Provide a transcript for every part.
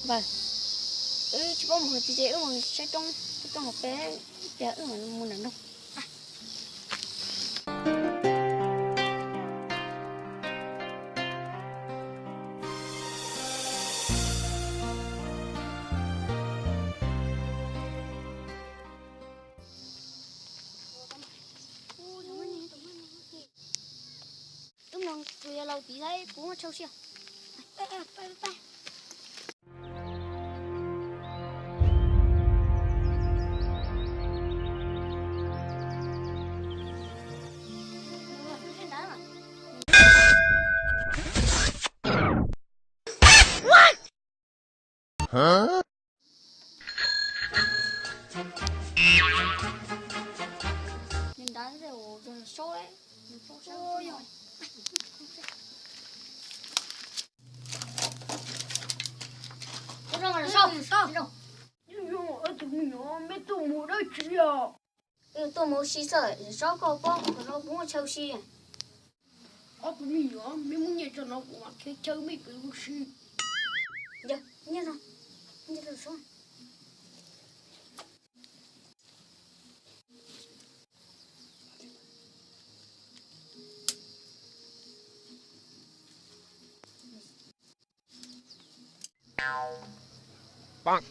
Vâng. Chỉ có một tí mà sẽ trong một bé bé mà muốn làm đâu. Đúng rồi, tụi lâu tí thấy cũng trâu xiêu. Bye. Hả? Mình đánh rồi số đấy. Ôi rồi. Nó là sao? Đâu? Nhưng ở tụi nhỏ mấy tụi mua đó chị à. Tôi muốn xí sợi, số có nó cũng là châu xí. Ở tụi nhỏ mấy muốn nhảy cho nó cũng mặc cái chơi mấy cái đồ xí. Dạ, như rồi số. Bang.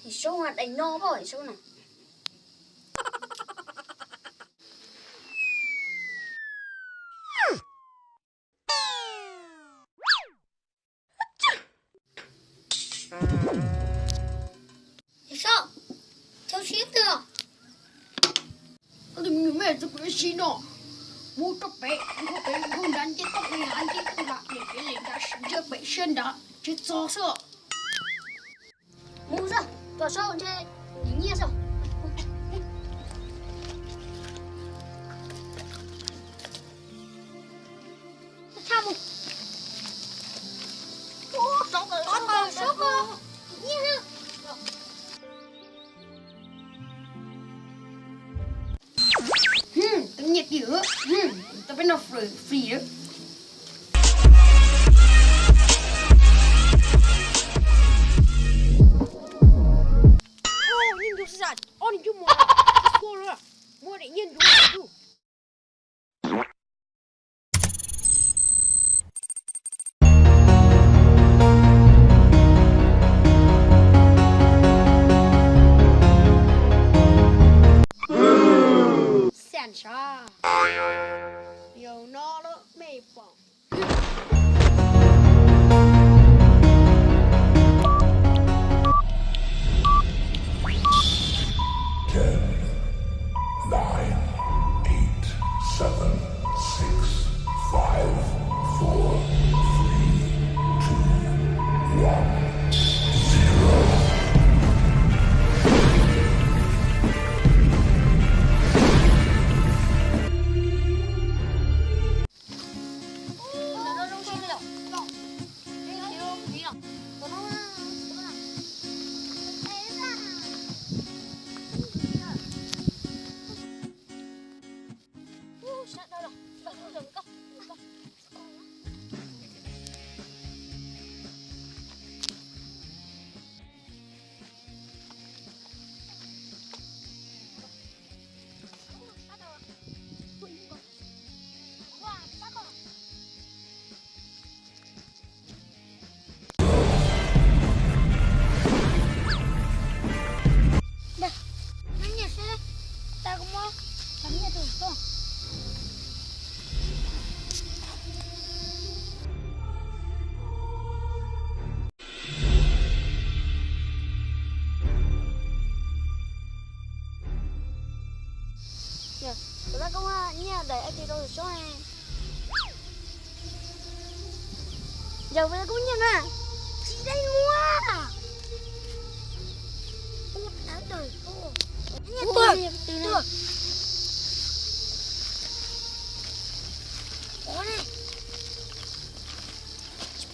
Thì số hoạt đánh no bởi số này. Thì sao? Theo ship được. Ở tụi nhỏ mẹ tụi cái xí nó. Mua tóc bé, không đánh cái tóc này hắn cái tóc lạc để cái lên đã chưa bé chân đã. Chứ cho sợ. Mua ra, tòa số chơi nhìn nhiên sao? Sao một? Số cơ. Nhiên ha. Tao nhiệt dữ. Tao biết nó free đó. Nhìn chú sạch. Nhìn chú mua. Mua rồi. Mua để nhìn chú. Sẵn sàng. Yêu nó đó mê phòng. Tụi nó cũng nha để anh đi đâu số này. Giờ về cũng như nè. Chị đây mua. Một tháng đời cô. Từ này. Có này.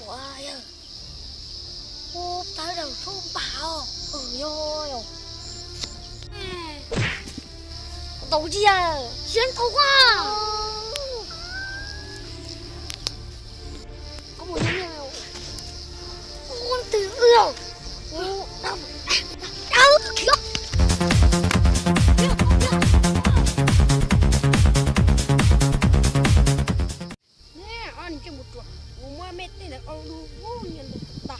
Wow. Ô, tới đầu thôn bảo. tổ gì à xuyên thấu quá có một cái nào con tử yêu đau kìa nè ăn cái một chuột mua mệt thế là ông lu vô nhận được ta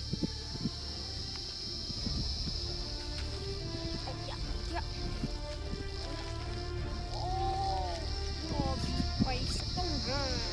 quay sông hà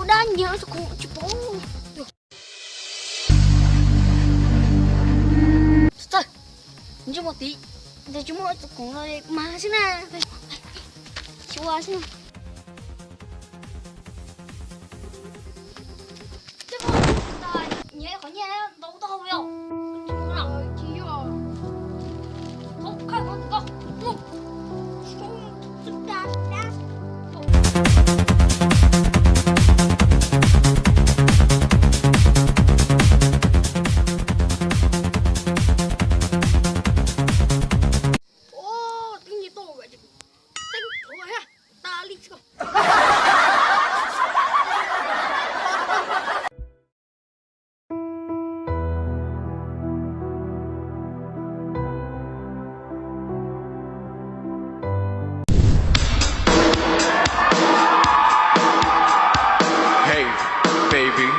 udah nhớ cho cô chụp bóng thôi như một tí để chúng tôi cũng lời má xin nè chú à xin nhớ khỏi nhà đâu có đâu đâu rồi chi rồi không không Hey, baby,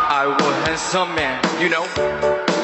I will handsome man, you know.